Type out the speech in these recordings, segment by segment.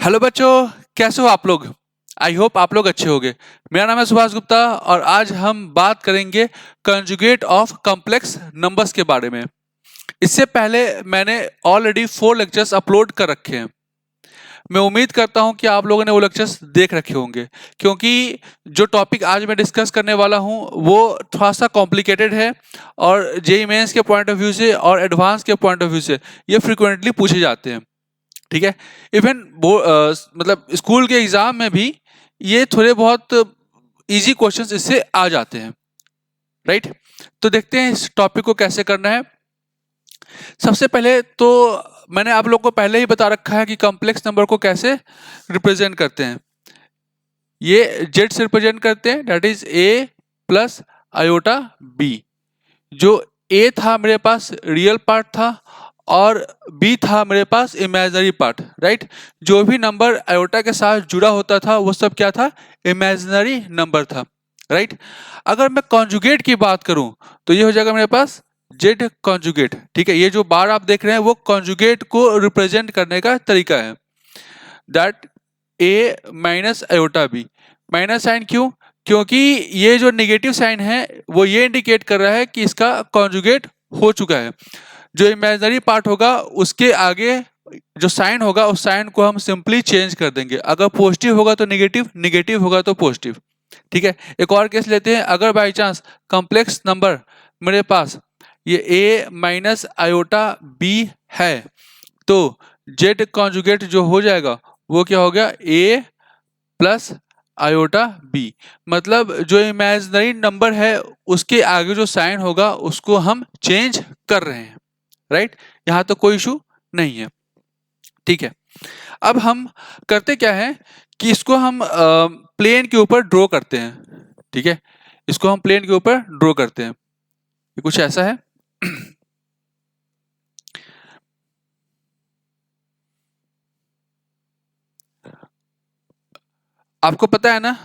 Hello बच्चों, कैसे हो आप लोग। आई होप आप लोग अच्छे होंगे। मेरा नाम है सुभाष गुप्ता और आज हम बात करेंगे कंजुगेट ऑफ कॉम्प्लेक्स नंबर्स के बारे में। इससे पहले मैंने ऑलरेडी 4 लेक्चर्स अपलोड कर रखे हैं। मैं उम्मीद करता हूं कि आप लोगों ने वो लेक्चर्स देख रखे होंगे, क्योंकि जो टॉपिक आज मैं डिस्कस करने वाला हूं वो थोड़ा सा कॉम्प्लिकेटेड है और जेईई मेंस के पॉइंट ऑफ व्यू से और एडवांस के पॉइंट ऑफ व्यू से ये फ्रिक्वेंटली पूछे जाते हैं। ठीक है। इवन मतलब स्कूल के एग्जाम में भी ये थोड़े बहुत इजी क्वेश्चंस इससे आ जाते हैं। राइट। तो देखते हैं इस टॉपिक को कैसे करना है। सबसे पहले तो मैंने आप लोगों को पहले ही बता रखा है कि कॉम्प्लेक्स नंबर को कैसे रिप्रेजेंट करते हैं। ये जेड से रिप्रेजेंट करते हैं, that is A plus iota B. जो ए था मेरे पास रियल पार्ट था और बी था मेरे पास इमेजिनरी पार्ट। राइट। जो भी नंबर आयोटा के साथ जुड़ा होता था वो सब क्या था, इमेजिनरी नंबर था। राइट। अगर मैं कॉन्जुगेट की बात करूं तो ये हो जाएगा मेरे पास जेड कॉन्जुगेट। ठीक है। ये जो बार आप देख रहे हैं वो कॉन्जुगेट को रिप्रेजेंट करने का तरीका है, that A minus iota B. Minus sign क्यों? क्योंकि ये जो नेगेटिव साइन है वो ये इंडिकेट कर रहा है कि इसका कॉन्जुगेट हो चुका है। जो इमेजिनरी पार्ट होगा उसके आगे जो साइन होगा उस साइन को हम सिंपली चेंज कर देंगे। अगर पॉजिटिव होगा तो नेगेटिव, नेगेटिव होगा तो पॉजिटिव। ठीक है। एक और केस लेते हैं। अगर बाई चांस कॉम्प्लेक्स नंबर मेरे पास ये a माइनस आयोटा b है तो जेड कॉन्जुगेट जो हो जाएगा वो क्या हो गया, a प्लस आयोटा बी। मतलब जो इमेजिनरी नंबर है उसके आगे जो साइन होगा उसको हम चेंज कर रहे हैं। राइट। यहां तो कोई इशू नहीं है। ठीक है। अब हम करते क्या है कि इसको हम प्लेन के ऊपर ड्रॉ करते हैं। ठीक है। इसको हम प्लेन के ऊपर ड्रॉ करते हैं। ये कुछ ऐसा है। आपको पता है ना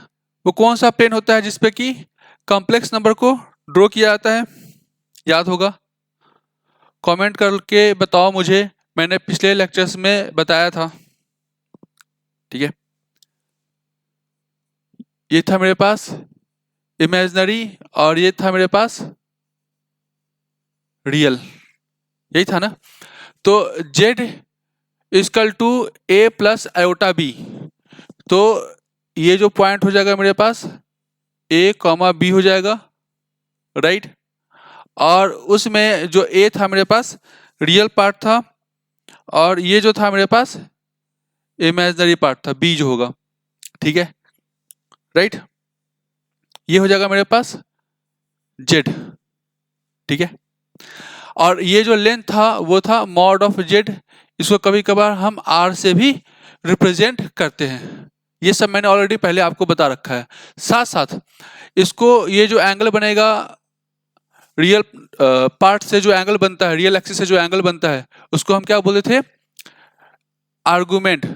वो कौन सा प्लेन होता है जिसपे कि कॉम्प्लेक्स नंबर को ड्रॉ किया जाता है, याद होगा? कमेंट करके बताओ मुझे, मैंने पिछले लेक्चर्स में बताया था। ठीक है। ये था मेरे पास इमेजिनरी और ये था मेरे पास रियल, यही था ना। तो Z is equal to A plus iota B. तो ये जो पॉइंट हो जाएगा मेरे पास ए कॉमा बी हो जाएगा। राइट। और उसमें जो ए था मेरे पास रियल पार्ट था और ये जो था मेरे पास इमेजिनरी पार्ट था, बी जो होगा। ठीक है। राइट। ये हो जाएगा मेरे पास जेड। ठीक है। और ये जो लेंथ था वो था मॉड ऑफ जेड। इसको कभी कभार हम आर से भी रिप्रेजेंट करते हैं। ये सब मैंने ऑलरेडी पहले आपको बता रखा है। साथ साथ इसको ये जो एंगल बनेगा रियल पार्ट से, जो एंगल बनता है रियल एक्सिस से जो एंगल बनता है उसको हम क्या बोलते थे, आर्गुमेंट।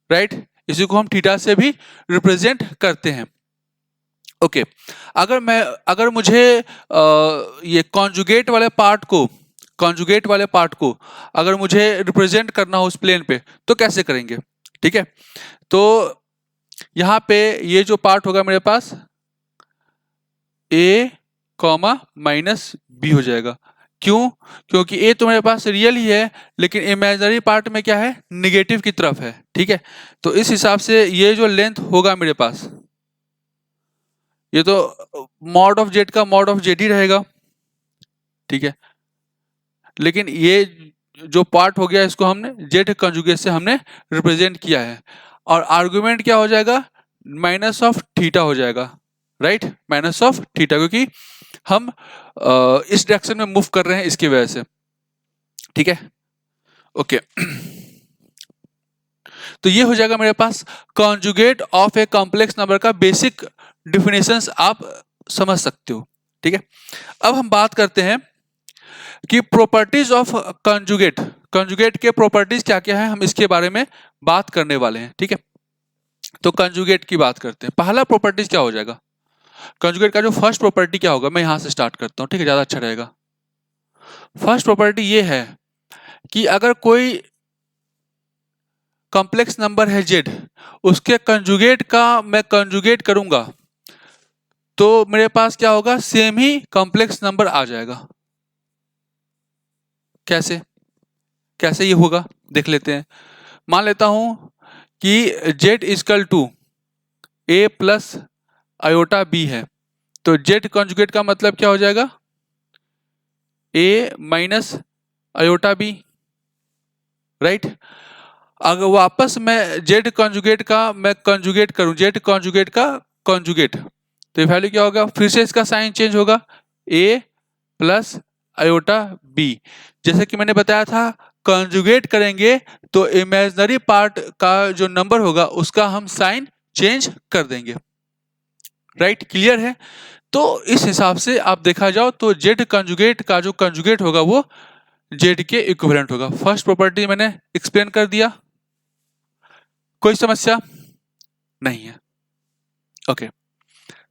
राइट। इसी को हम थीटा से भी रिप्रेजेंट करते हैं। ओके। अगर मुझे ये कॉन्जुगेट वाले पार्ट को अगर मुझे रिप्रेजेंट करना हो उस प्लेन पे तो कैसे करेंगे? ठीक है। तो यहाँ पे ये जो पार्ट होगा मेरे पास a कॉमा माइनस बी हो जाएगा। क्यों? क्योंकि a तो मेरे पास रियल ही है लेकिन इमेजिनरी पार्ट में क्या है, निगेटिव की तरफ है। ठीक है। तो इस हिसाब से ये जो लेंथ होगा मेरे पास ये तो मॉड ऑफ जेड का मॉड ऑफ जेड ही रहेगा। ठीक है। लेकिन ये जो पार्ट हो गया इसको हमने जेड कंजुगेट से हमने रिप्रेजेंट किया है और आर्गुमेंट क्या हो जाएगा, माइनस ऑफ थीटा हो जाएगा। राइट। माइनस ऑफ थीटा, क्योंकि हम इस डायरेक्शन में मूव कर रहे हैं इसकी वजह से। ठीक है। ओके। तो ये हो जाएगा मेरे पास conjugate of a complex number का बेसिक डिफिनेशंस, आप समझ सकते हो। ठीक है। अब हम बात करते हैं कि प्रॉपर्टीज ऑफ कंजुगेट। कंजुगेट के प्रॉपर्टीज क्या क्या है हम इसके बारे में बात करने वाले हैं। ठीक है। तो कंजुगेट की बात करते हैं। पहला प्रॉपर्टीज क्या हो जाएगा, कंजुगेट का जो फर्स्ट प्रॉपर्टी क्या होगा, मैं यहां से स्टार्ट करता हूं। ठीक है, ज्यादा अच्छा रहेगा। फर्स्ट प्रॉपर्टी ये है कि अगर कोई कॉम्प्लेक्स नंबर है जेड, उसके कंजुगेट का मैं कंजुगेट करूंगा तो मेरे पास क्या होगा, सेम ही कॉम्प्लेक्स नंबर आ जाएगा। कैसे कैसे ये होगा देख लेते हैं। मान लेता हूं कि Z is equal to A plus iota B है, तो जेड कंजुगेट का मतलब क्या हो जाएगा, A minus iota B, right. अगर वापस मैं जेड कंजुगेट का मैं कंजुगेट करूं, जेड कंजुगेट का कंजुगेट, तो वैल्यू क्या होगा, फिर से इसका साइन चेंज होगा, ए प्लस आयोटा बी। जैसे कि मैंने बताया था कंजुगेट करेंगे तो इमेजिनरी पार्ट का जो नंबर होगा उसका हम साइन चेंज कर देंगे, राइट। क्लियर है। तो इस हिसाब से आप देखा जाओ तो जेड कंजुगेट का जो कंजुगेट होगा वो जेड के इक्विवेलेंट होगा। फर्स्ट प्रॉपर्टी मैंने एक्सप्लेन कर दिया, कोई समस्या नहीं है। ओके,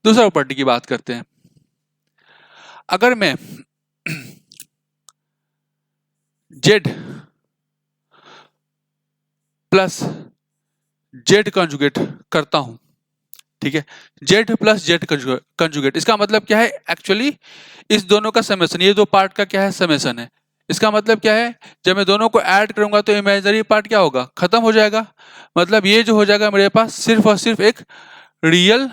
दूसरा प्रॉपर्टी की बात करते हैं। अगर मैं जेड प्लस जेड कंजुगेट करता हूं, ठीक है, जेड प्लस जेड कंजुगेट, इसका मतलब क्या है, एक्चुअली इस दोनों का समेशन, ये दो पार्ट का क्या है, समेशन है। इसका मतलब क्या है, जब मैं दोनों को ऐड करूंगा तो इमेजिनरी पार्ट क्या होगा, खत्म हो जाएगा। मतलब ये जो हो जाएगा मेरे पास सिर्फ और सिर्फ एक रियल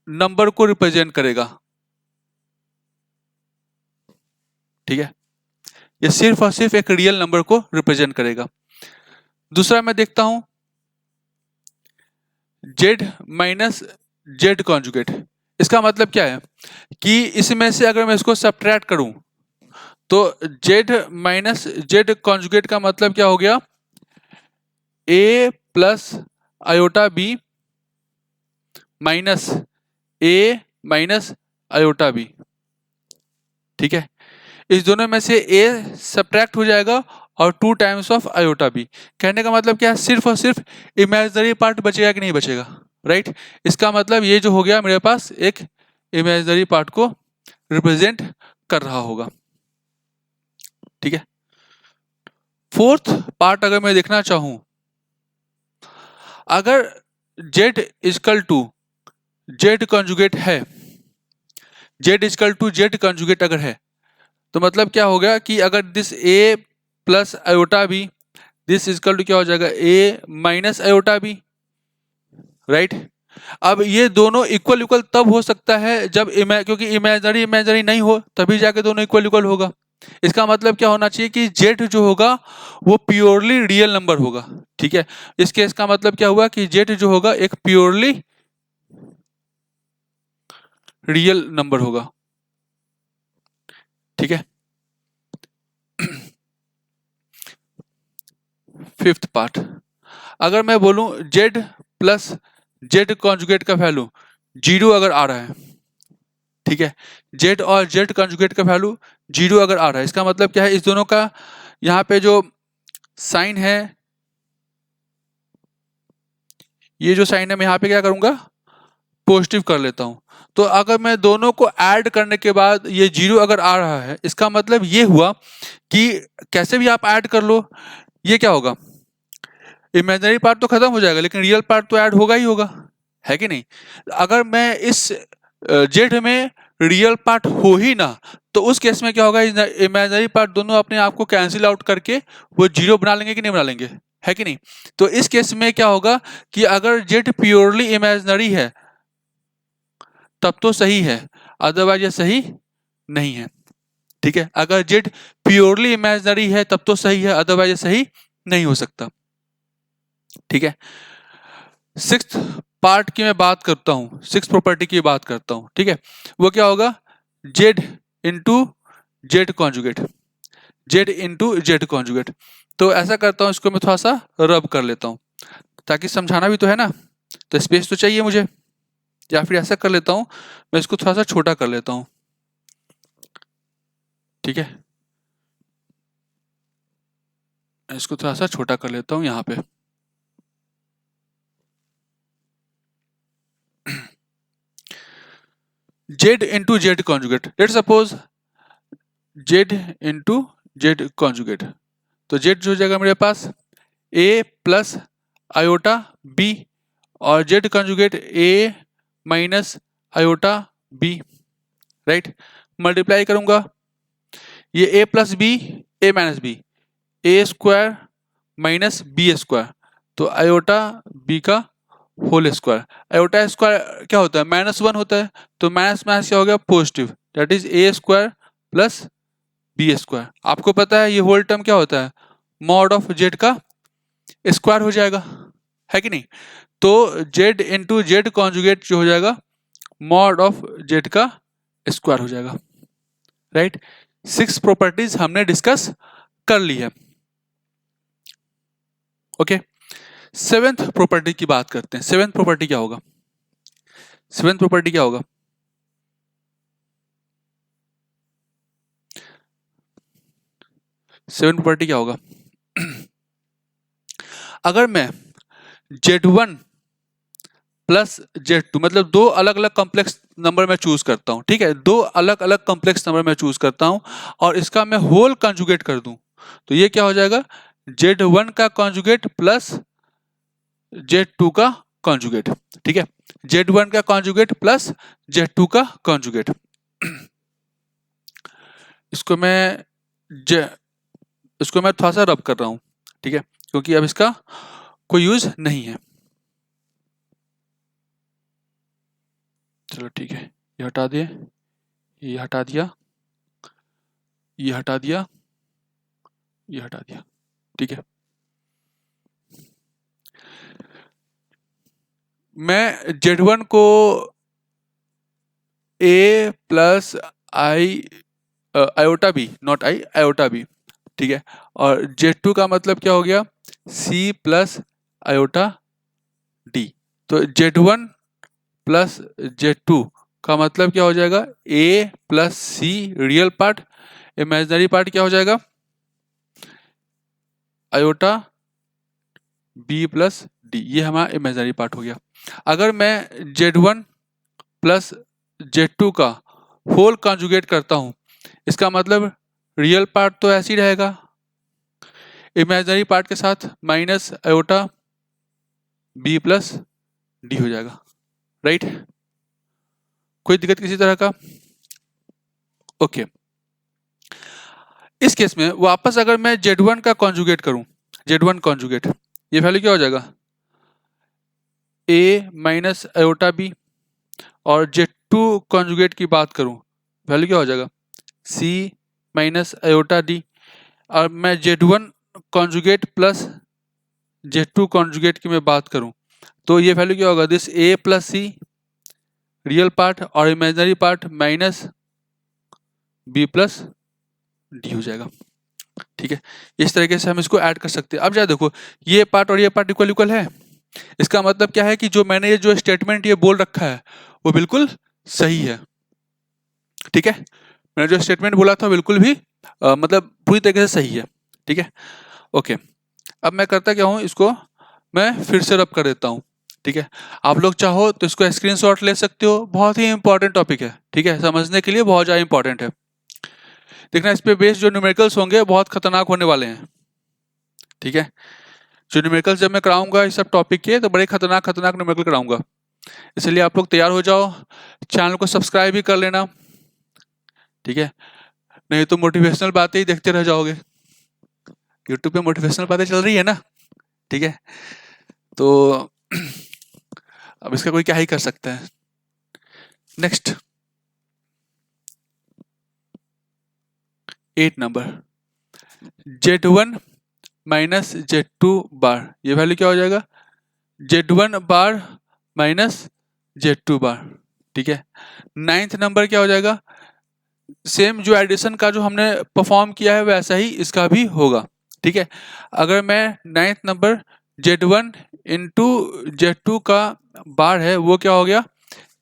नंबर को रिप्रेजेंट करेगा, ठीक है, ये सिर्फ और सिर्फ एक रियल नंबर को रिप्रेजेंट करेगा। दूसरा मैं देखता हूं जेड माइनस जेड कॉन्जुगेट, इसका मतलब क्या है कि इसमें से अगर मैं इसको सब्ट्रैक्ट करूं तो जेड माइनस जेड कॉन्जुगेट का मतलब क्या हो गया, ए प्लस आयोटा बी माइनस ए माइनस आयोटा बी, ठीक है। इस दोनों में से ए सब्ट्रैक्ट हो जाएगा और 2 टाइम्स ऑफ आयोटा बी। कहने का मतलब क्या है, सिर्फ और सिर्फ इमेजिनरी पार्ट बचेगा कि नहीं बचेगा, राइट। इसका मतलब ये जो हो गया मेरे पास एक इमेजिनरी पार्ट को रिप्रेजेंट कर रहा होगा, ठीक है। फोर्थ पार्ट अगर मैं देखना चाहूं, अगर Z is equal to Z conjugate है, Z is equal to Z conjugate अगर है तो मतलब क्या होगा कि अगर this A plus iota B, this is equal to क्या हो जाएगा, A minus iota B, right. अब ये दोनों इक्वल इक्वल तब हो सकता है जब क्योंकि इमेजिनरी इमेजिनरी नहीं हो तभी जाके दोनों इक्वल इक्वल होगा। इसका मतलब क्या होना चाहिए कि जेड जो होगा वो प्योरली रियल नंबर होगा, ठीक है। इस केस का मतलब क्या हुआ कि जेड जो होगा एक प्योरली रियल नंबर होगा, ठीक है। फिफ्थ पार्ट, अगर मैं बोलूं जेड प्लस जेड कॉन्जुगेट का वैल्यू 0 अगर आ रहा है, ठीक है, जेड और जेड कॉन्जुगेट का वैल्यू 0 अगर आ रहा है, इसका मतलब क्या है, इस दोनों का यहाँ पे जो साइन है, ये जो साइन है मैं यहाँ पे क्या करूंगा, पॉजिटिव कर लेता हूं। तो अगर मैं दोनों को ऐड करने के बाद ये 0 अगर आ रहा है, इसका मतलब ये हुआ कि कैसे भी आप ऐड कर लो ये क्या होगा, इमेजिनरी पार्ट तो खत्म हो जाएगा लेकिन रियल पार्ट तो ऐड होगा ही होगा, है कि नहीं। अगर मैं इस जेड में रियल पार्ट हो ही ना तो उस केस में क्या होगा, इमेजिनरी पार्ट दोनों अपने आप को कैंसिल आउट करके वो 0 बना लेंगे कि नहीं बना लेंगे, है कि नहीं। तो इस केस में क्या होगा कि अगर जेड प्योरली इमेजिनरी है तब तो सही है, अदरवाइज ये सही नहीं है, ठीक है। अगर जेड प्योरली इमेजिनरी है तब तो सही है, अदरवाइज ये सही नहीं हो सकता, ठीक है। सिक्स्थ पार्ट की मैं बात करता हूं, सिक्स प्रॉपर्टी की बात करता हूं, ठीक है। वो क्या होगा, Z into Z conjugate, Z into Z conjugate. तो ऐसा करता हूं, इसको मैं थोड़ा सा रब कर लेता हूं ताकि समझाना भी तो है ना, तो स्पेस तो चाहिए मुझे, या फिर ऐसा कर लेता हूं मैं इसको थोड़ा सा छोटा कर लेता हूं, ठीक है, इसको थोड़ा सा छोटा कर लेता हूं यहाँ पे। Z into Z conjugate, let suppose Z into Z conjugate, तो जेड जो हो जाएगा मेरे पास ए प्लस आयोटा बी और Z conjugate A minus iota B, right. Multiply करूंगा, ये A plus B, A minus B, A square minus B square, तो आयोटा बी का होल स्क्वायर। आयोटा स्क्वायर क्या होता है, -1 होता है, तो माइनस माइनस क्या हो गया, positive, that is A square plus B square. आपको पता है ये होल टर्म क्या होता है, मॉड ऑफ जेड का स्क्वायर हो जाएगा, है कि नहीं। तो जेड इंटू जेड कॉन्जुगेट जो हो जाएगा, मॉड ऑफ जेड का स्क्वायर हो जाएगा, राइट। 6 प्रॉपर्टीज हमने डिस्कस कर ली है, ओके। 7th प्रॉपर्टी की बात करते हैं। 7th प्रॉपर्टी क्या होगा, 7th प्रॉपर्टी क्या होगा, 7th प्रॉपर्टी क्या होगा अगर मैं Z1 प्लस Z2 मतलब दो अलग अलग कॉम्प्लेक्स नंबर में चूज करता हूं, ठीक है, दो अलग अलग कॉम्प्लेक्स नंबर में चूज करता हूं और इसका मैं होल कंजुगेट कर दूं, तो ये क्या हो जाएगा, Z1 का कंजुगेट प्लस Z2 का कंजुगेट, ठीक है, Z1 का कंजुगेट प्लस Z2 का कंजुगेट। इसको मैं थोड़ा सा रब कर रहा हूं, ठीक है, क्योंकि अब इसका कोई यूज नहीं है। चलो ठीक है, ये हटा दिए, ये हटा दिया, ये हटा दिया, ये हटा दिया, ठीक है। मैं Z1 को A plus I iota B, not I, iota B, ठीक है, और Z2 का मतलब क्या हो गया, C प्लस आयोटा डी, तो Z1 प्लस Z2 का मतलब क्या हो जाएगा, A plus C real part, imaginary part क्या हो जाएगा, आयोटा B प्लस डी, ये हमारा इमेजिनरी पार्ट हो गया। अगर मैं Z1 प्लस Z2 का होल कंजुगेट करता हूं, इसका मतलब रियल पार्ट तो ऐसे ही रहेगा, इमेजिनरी पार्ट के साथ minus iota B plus D हो जाएगा, राइट। कोई दिक्कत किसी तरह का, ओके। इस केस में वापस अगर मैं Z1 का कॉन्जुगेट करूं, Z1 कॉन्जुगेट, ये वैल्यू क्या हो जाएगा, A माइनस आयोटा बी, और Z2 कॉन्जुगेट की बात करूं, वैल्यू क्या हो जाएगा, C माइनस आयोटा डी, और मैं Z1 conjugate plus Z2 conjugate की मैं बात करूं, तो ये वैल्यू क्या होगा, this A plus C real part और imaginary part minus B plus D हो जाएगा, ठीक है। इस तरीके से हम इसको ऐड कर सकते हैं। अब जरा देखो, ये पार्ट और ये पार्ट इक्वल इक्वल है, इसका मतलब क्या है कि जो मैंने ये जो स्टेटमेंट ये बोल रखा है वो बिल्कुल सही है, ठीक है। मैंने जो स्टेटमेंट बोला था बिल्कुल भी मतलब पूरी तरीके से सही है, ठीक है, ओके। अब मैं करता क्या हूँ, इसको मैं फिर से रब कर देता हूँ, ठीक है। आप लोग चाहो तो इसको स्क्रीनशॉट ले सकते हो, बहुत ही इंपॉर्टेंट टॉपिक है, ठीक है, समझने के लिए बहुत ज़्यादा इंपॉर्टेंट है। देखना इस पे बेस्ड जो न्यूमेरिकल्स होंगे बहुत खतरनाक होने वाले हैं, ठीक है। जो न्यूमेरिकल्स जब मैं कराऊंगा इस सब टॉपिक के, तो बड़े खतरनाक खतरनाक न्यूमेरिकल कराऊंगा, इसलिए आप लोग तैयार हो जाओ, चैनल को सब्सक्राइब भी कर लेना, ठीक है, नहीं तो मोटिवेशनल बातें ही देखते रह जाओगे। यूट्यूब पे मोटिवेशनल बातें चल रही है ना, ठीक है, तो अब इसका कोई क्या ही कर सकता है। Next 8 number, Z1 minus Z2 बार, ये वैल्यू क्या हो जाएगा, Z1 बार माइनस Z2 बार, ठीक है। 9th नंबर क्या हो जाएगा, सेम जो एडिशन का जो हमने परफॉर्म किया है वैसा ही इसका भी होगा, ठीक है। अगर मैं 9th number Z1 into Z2 का बार है, वो क्या हो गया,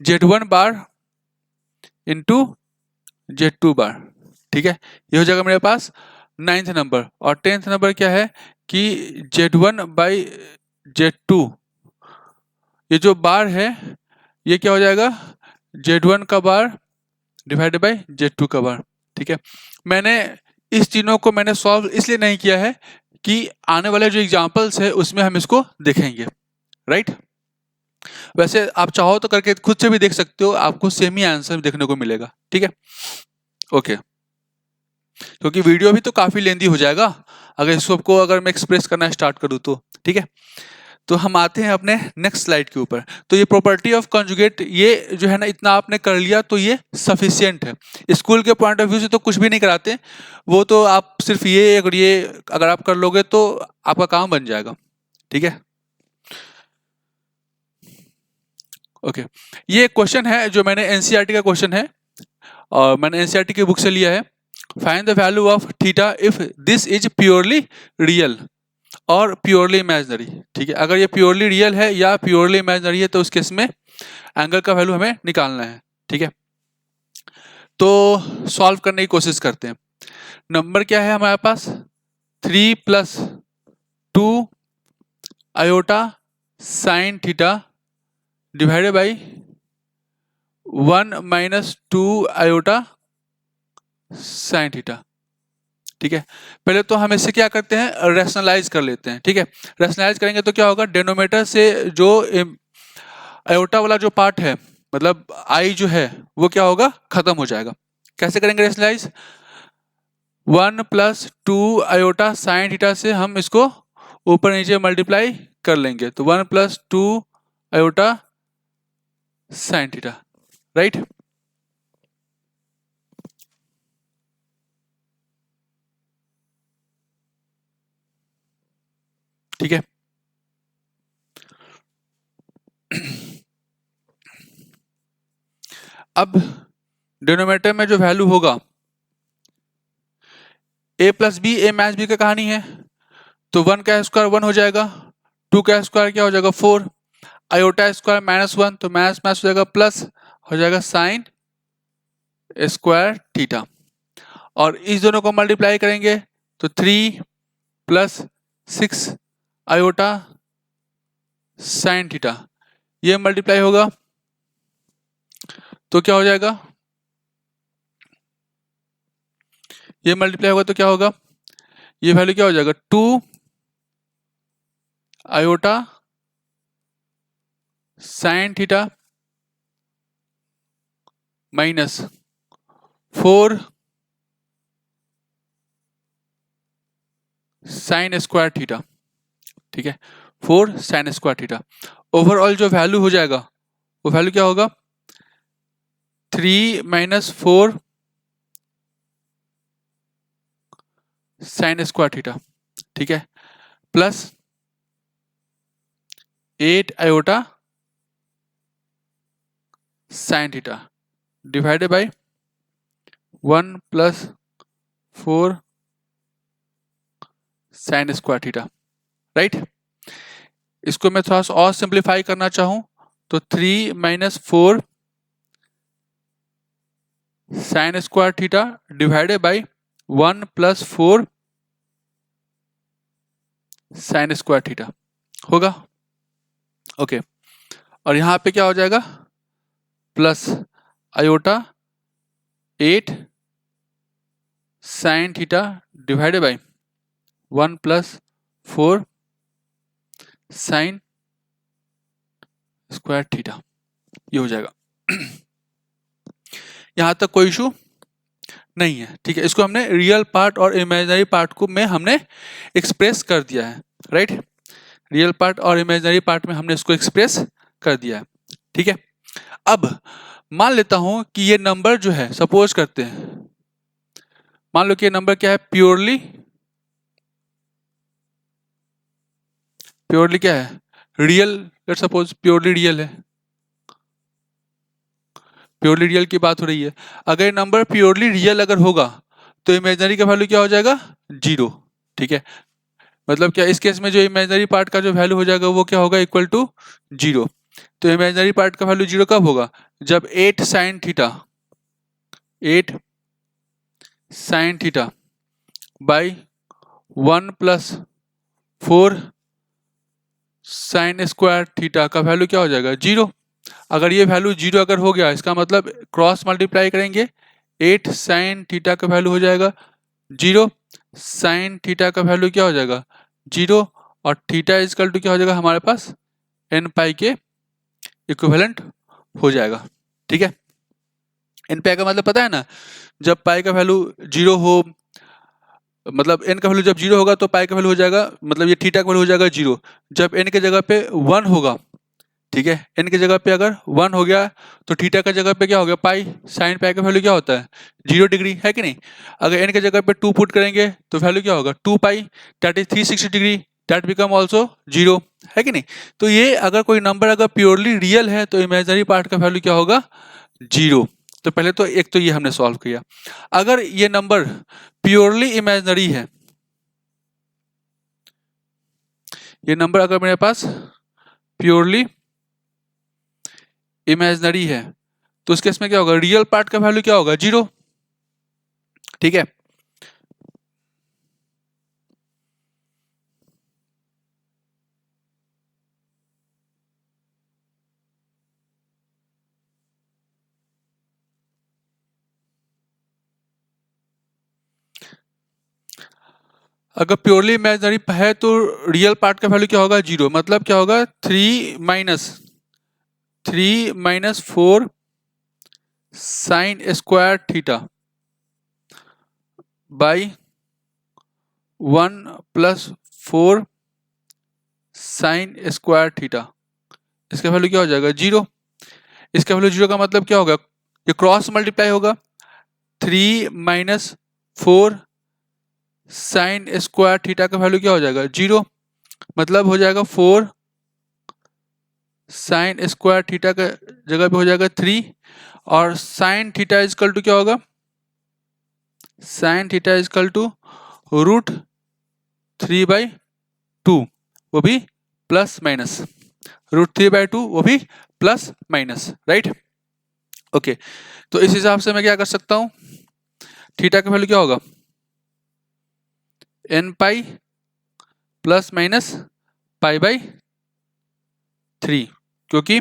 Z1 बार इंटू Z2 बार, ठीक है, ये हो जाएगा मेरे पास 9th नंबर। और 10th नंबर क्या है कि Z1 बाई Z2, ये जो बार है ये क्या हो जाएगा, Z1 का बार डिवाइडेड बाई Z2 का बार, ठीक है। मैंने इस तीनों को मैंने सॉल्व इसलिए नहीं किया है कि आने वाले जो एग्जाम्पल्स है उसमें हम इसको देखेंगे, राइट। वैसे आप चाहो तो करके खुद से भी देख सकते हो, आपको सेम ही आंसर देखने को मिलेगा, ठीक है। ओके, क्योंकि वीडियो भी तो काफी लेंदी हो जाएगा अगर इसको अगर मैं एक्सप्रेस करना स्टार्ट करूँ तो, ठीक है। तो हम आते हैं अपने नेक्स्ट स्लाइड के ऊपर। तो ये प्रॉपर्टी ऑफ कंजुगेट, ये जो है ना, इतना आपने कर लिया तो ये सफिशियंट है। स्कूल के पॉइंट ऑफ व्यू से तो कुछ भी नहीं कराते, वो तो आप सिर्फ ये अगर आप कर लोगे तो आपका काम बन जाएगा, ठीक है। ओके, ये क्वेश्चन है जो मैंने एनसीईआरटी का क्वेश्चन है और मैंने एनसीईआरटी की बुक से लिया है। Find the value of theta if this is purely real और प्योरली इमेजिनरी, ठीक है। अगर ये प्योरली रियल है या प्योरली इमेजिनरी है तो उस केस में एंगल का वैल्यू हमें निकालना है, ठीक है। तो सॉल्व करने की कोशिश करते हैं। नंबर क्या है हमारे पास, 3 + 2 iota sine theta divided by 1 - 2 iota sine theta, ठीक है। पहले तो हम इससे क्या करते हैं, रैशनलाइज कर लेते हैं, ठीक है। रैशनलाइज करेंगे तो क्या होगा, डिनोमिनेटर से जो आयोटा वाला जो पार्ट है, मतलब आई जो है वो क्या होगा, खत्म हो जाएगा। कैसे करेंगे रैशनलाइज, 1 + 2 आयोटा साइन थीटा से हम इसको ऊपर नीचे मल्टीप्लाई कर लेंगे, तो 1 + 2 आयोटा साइन थीटा, राइट। ठीक है। अब डिनोमिनेटर में जो वैल्यू होगा, a + b, a - b का कहानी है, तो 1 का स्क्वायर 1 हो जाएगा, 2 का स्क्वायर क्या हो जाएगा 4, आयोटा स्क्वायर -1, तो माइनस हो जाएगा प्लस हो जाएगा साइन स्क्वायर थीटा, और इस दोनों को मल्टीप्लाई करेंगे तो 3 + 6 आयोटा साइन थीटा, ये मल्टीप्लाई होगा तो क्या हो जाएगा, ये मल्टीप्लाई होगा तो क्या होगा, ये वैल्यू क्या हो जाएगा, 2 iota sine theta -4 sine square theta, ठीक है, 4 साइन स्क्वायर थीटा। ओवरऑल जो वैल्यू हो जाएगा वो वैल्यू क्या होगा, 3 - 4 साइन स्क्वायर थीटा, ठीक है, plus 8 iota sine theta divided by 1 + 4 sine square theta, right. इसको मैं थोड़ा सा और सिंप्लीफाई करना चाहूं तो 3 - 4 sine square theta divided by 1 + 4 sine square theta होगा, ओके। और यहाँ पे क्या हो जाएगा, plus iota 8 sine theta divided by 1 + 4 sine square theta, ये हो जाएगा। यहाँ तक कोई इशू नहीं है, ठीक है। इसको हमने रियल पार्ट और इमेजिनरी पार्ट को में हमने एक्सप्रेस कर दिया है, राइट। रियल पार्ट और इमेजिनरी पार्ट में हमने इसको एक्सप्रेस कर दिया है, ठीक है। अब मान लेता हूं कि ये नंबर जो है, सपोज करते हैं, मान लो कि ये नंबर क्या है, प्योरली क्या है, real, let suppose purely real है, प्योरली रियल की बात हो रही है। अगर ये नंबर प्योरली रियल अगर होगा तो इमेजिनरी का वैल्यू क्या हो जाएगा, 0, ठीक है। मतलब क्या, इस केस में जो इमेजिनरी पार्ट का जो वैल्यू हो जाएगा वो क्या होगा, इक्वल टू 0। तो इमेजिनरी पार्ट का वैल्यू 0 कब होगा, जब 8 sine theta by 1 + 4 sine square theta का वैल्यू क्या हो जाएगा, 0। अगर ये वैल्यू 0 अगर हो गया, इसका मतलब क्रॉस मल्टीप्लाई करेंगे, 8 साइन थीटा का वैल्यू हो जाएगा 0, साइन थीटा का वैल्यू क्या हो जाएगा, 0 और थीटा इजकल टू क्या हो जाएगा हमारे पास एन पाई के इक्विवेलेंट हो जाएगा। ठीक है, एन पाई का मतलब पता है ना, जब पाई का वैल्यू 0 हो, मतलब एन का वैल्यू जब 0 होगा तो पाई का वैल्यू हो जाएगा, मतलब ये थीटा का वैल्यू हो जाएगा 0। जब एन के जगह पे 1 होगा, ठीक है, एन की जगह पे अगर 1 हो गया तो थीटा का जगह पे क्या हो गया पाई, साइन पाई का वैल्यू क्या होता है 0 डिग्री, है कि नहीं। अगर एन की जगह पे 2 पुट करेंगे तो वैल्यू क्या होगा 2 pi, that is 360 degree, that become also 0, है कि नहीं। तो ये अगर कोई नंबर अगर प्योरली रियल है तो इमेजिनरी पार्ट का वैल्यू क्या होगा 0। तो पहले तो एक तो ये हमने सॉल्व किया। अगर ये नंबर प्योरली इमेजिनरी है, ये नंबर अगर मेरे पास प्योरली इमेजिनरी है तो उस केस में क्या होगा, रियल पार्ट का वैल्यू क्या होगा 0। ठीक है, अगर प्योरली इमेजिनरी है तो रियल पार्ट का वैल्यू क्या होगा 0, मतलब क्या होगा 3 - 4 sine square theta by 1 + 4 sine square theta, इसका वैल्यू क्या हो जाएगा 0। इसका वैल्यू 0 का मतलब क्या होगा, ये क्रॉस मल्टीप्लाई होगा, 3 - 4 साइन स्क्वायर थीटा का वैल्यू क्या हो जाएगा 0, मतलब हो जाएगा 4 साइन स्क्वायर थीटा का जगह पे हो जाएगा 3, और साइन थीटा इजकल टू क्या होगा, साइन थीटा इजकल टू √3/2, वो भी प्लस माइनस, √3/2 वो भी प्लस माइनस, राइट। ओके, तो इस हिसाब से मैं क्या कर सकता हूं, थीटा का वैल्यू क्या होगा n पाई प्लस माइनस π/3, क्योंकि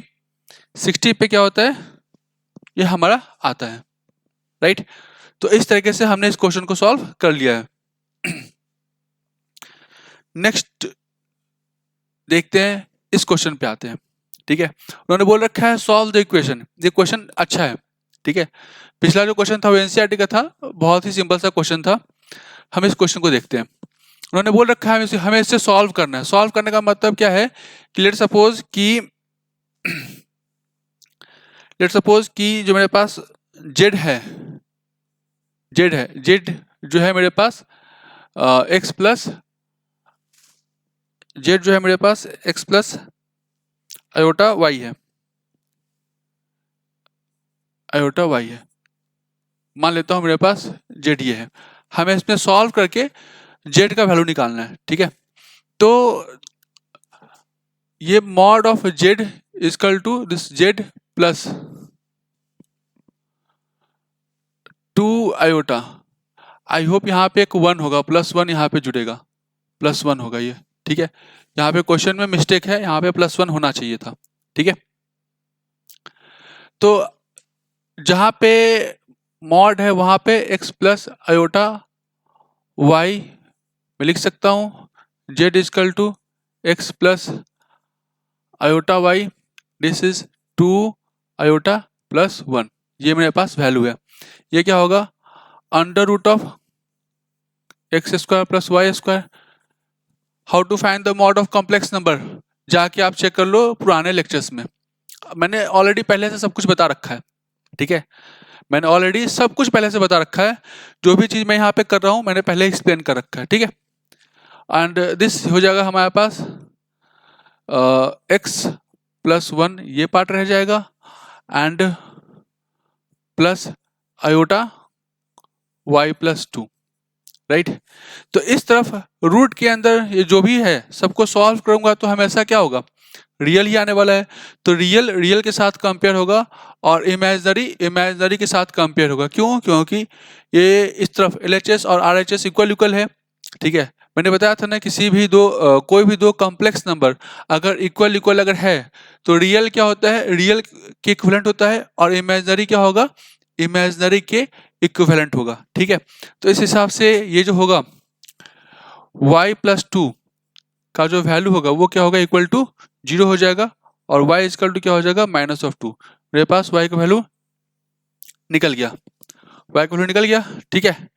60 पे क्या होता है ये हमारा आता है, राइट। तो इस तरीके से हमने इस क्वेश्चन को सॉल्व कर लिया है। नेक्स्ट देखते हैं, इस क्वेश्चन पे आते हैं। ठीक है, उन्होंने बोल रखा है सॉल्व द इक्वेशन। ये क्वेश्चन अच्छा है, ठीक है। पिछला जो क्वेश्चन था वो एनसीईआरटी का था, बहुत ही सिंपल सा क्वेश्चन था। हम इस क्वेश्चन को देखते हैं। उन्होंने बोल रखा है हमें इसे सॉल्व करना है। सॉल्व करने का मतलब क्या है कि लेट सपोज कि जो मेरे पास जेड है, जेड जो है मेरे पास एक्स प्लस, जेड जो है मेरे पास एक्स प्लस आयोटा वाई है, आयोटा वाई है, मान लेता हूं मेरे पास जेड ये है। हमें इसमें सॉल्व करके जेड का वैल्यू निकालना है, ठीक है। तो ये mod of Z is equal to this Z plus 2 iota, I hope यहाँ पे एक 1 होगा, +1 यहाँ पे जुड़ेगा, +1 होगा ये, ठीक है। यहाँ पे क्वेश्चन में मिस्टेक है, यहाँ पे +1 होना चाहिए था, ठीक है। तो जहाँ पे मॉड है वहाँ पे x प्लस आयोटा y मैं लिख सकता हूँ z is equal to X plus iota y, this is 2 iota plus 1, ये मेरे पास वैल्यू है। ये क्या होगा √ऑफ x² plus y²। How to find the mod of complex number, जाके आप चेक कर लो पुराने लेक्चर्स में, मैंने ऑलरेडी पहले से सब कुछ बता रखा है, ठीक है। मैंने ऑलरेडी सब कुछ पहले से बता रखा है, जो भी चीज मैं यहाँ पे कर रहा हूँ मैंने पहले एक्सप्लेन कर रखा है, ठीक है। एंड दिस हो जाएगा हमारे पास x प्लस 1 ये पार्ट रह जाएगा, and plus iota y plus 2, right. तो इस तरफ रूट के अंदर ये जो भी है सबको सॉल्व करूंगा तो हमेशा क्या होगा रियल ही आने वाला है। तो रियल के साथ कंपेयर होगा और इमेजिनरी के साथ कंपेयर होगा। क्यों? क्योंकि ये इस तरफ LHS और RHS इक्वल है, ठीक है। मैंने बताया था ना किसी भी कोई भी दो कॉम्प्लेक्स नंबर अगर इक्वल अगर है तो रियल क्या होता है, रियल के इक्विवेलेंट होता है, और इमेजिनरी क्या होगा, इमेजिनरी के इक्विवेलेंट होगा, ठीक है। तो इस हिसाब से ये जो होगा y + 2 का जो वैल्यू होगा वो क्या होगा, इक्वल टू 0 हो जाएगा, और y इक्वल टू क्या हो जाएगा, -2। मेरे पास y का वैल्यू निकल गया, y का वैल्यू निकल गया। ठीक है,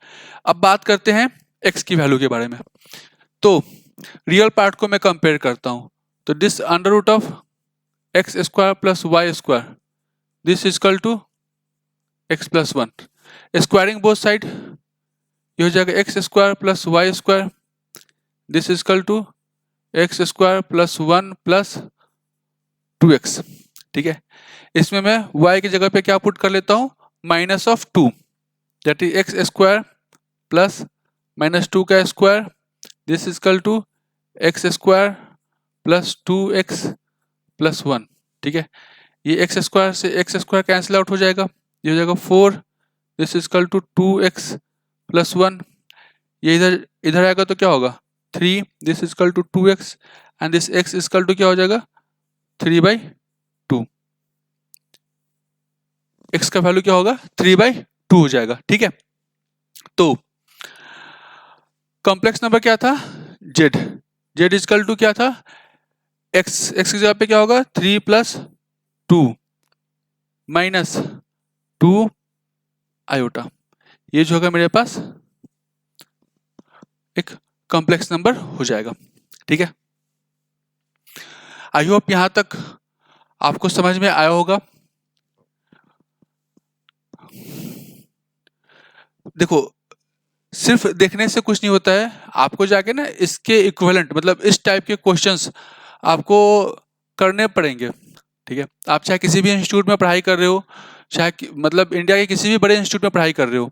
अब बात करते हैं x की वैल्यू के बारे में। तो रियल पार्ट को मैं कंपेयर करता हूं, तो this under root of X square plus Y square, this equal to X plus 1। Squaring both side, ये हो जाएगा X square plus Y square, this equal to X square plus 1 plus 2x। ठीक है, इसमें मैं y की जगह पे क्या पुट कर लेता हूँ, -2, that is X square plus -2 का square, this equal to X square plus 2x plus 1। ठीक है, ये एक्स स्क्वायर से एक्स स्क्वायर कैंसिल आउट हो जाएगा, ये हो जाएगा 4, this equal to 2x plus 1। ये इधर इधर आएगा तो क्या होगा, 3, this equal to 2x, and this x equal to क्या हो जाएगा, 3/2। x का वैल्यू क्या होगा, 3/2 हो जाएगा। ठीक है, तो कॉम्प्लेक्स नंबर क्या था, z इक्वल टू क्या था, x की जगह पे क्या होगा, 3 + 2 - 2 आयोटा, ये जो होगा मेरे पास एक कॉम्प्लेक्स नंबर हो जाएगा। ठीक है, आई होप यहां तक आपको समझ में आया होगा। देखो, सिर्फ देखने से कुछ नहीं होता है, आपको जाके ना इसके इक्विवेलेंट मतलब इस टाइप के क्वेश्चंस आपको करने पड़ेंगे। ठीक है, आप चाहे किसी भी इंस्टीट्यूट में पढ़ाई कर रहे हो, चाहे मतलब इंडिया के किसी भी बड़े इंस्टीट्यूट में पढ़ाई कर रहे हो,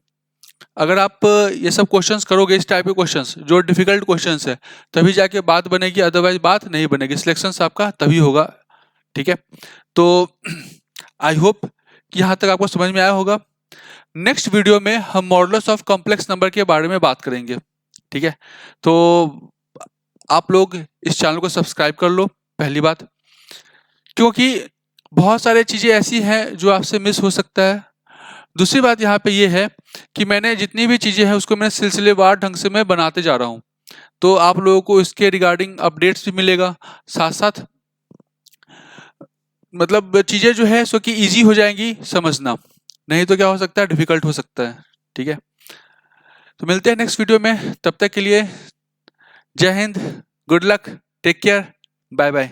अगर आप ये सब क्वेश्चंस करोगे, इस टाइप के क्वेश्चंस जो डिफिकल्ट क्वेश्चंस है, तभी जाके बात बनेगी, अदरवाइज बात नहीं बनेगी, सिलेक्शन आपका तभी होगा। ठीक है, तो आई होप कि यहाँ तक आपको समझ में आया होगा। नेक्स्ट वीडियो में हम मॉडुलस ऑफ कॉम्प्लेक्स नंबर के बारे में बात करेंगे। ठीक है, तो आप लोग इस चैनल को सब्सक्राइब कर लो, पहली बात, क्योंकि बहुत सारी चीज़ें ऐसी हैं जो आपसे मिस हो सकता है। दूसरी बात यहाँ पे ये है कि मैंने जितनी भी चीज़ें हैं उसको मैं सिलसिलेवार ढंग से मैं बनाते जा रहा हूँ, तो आप लोगों को इसके रिगार्डिंग अपडेट्स भी मिलेगा, साथ साथ मतलब चीज़ें जो है सो कि ईजी हो जाएंगी समझना, नहीं तो क्या हो सकता है, डिफिकल्ट हो सकता है। ठीक है, तो मिलते हैं नेक्स्ट वीडियो में, तब तक के लिए Jai Hind, good luck, take care, bye bye.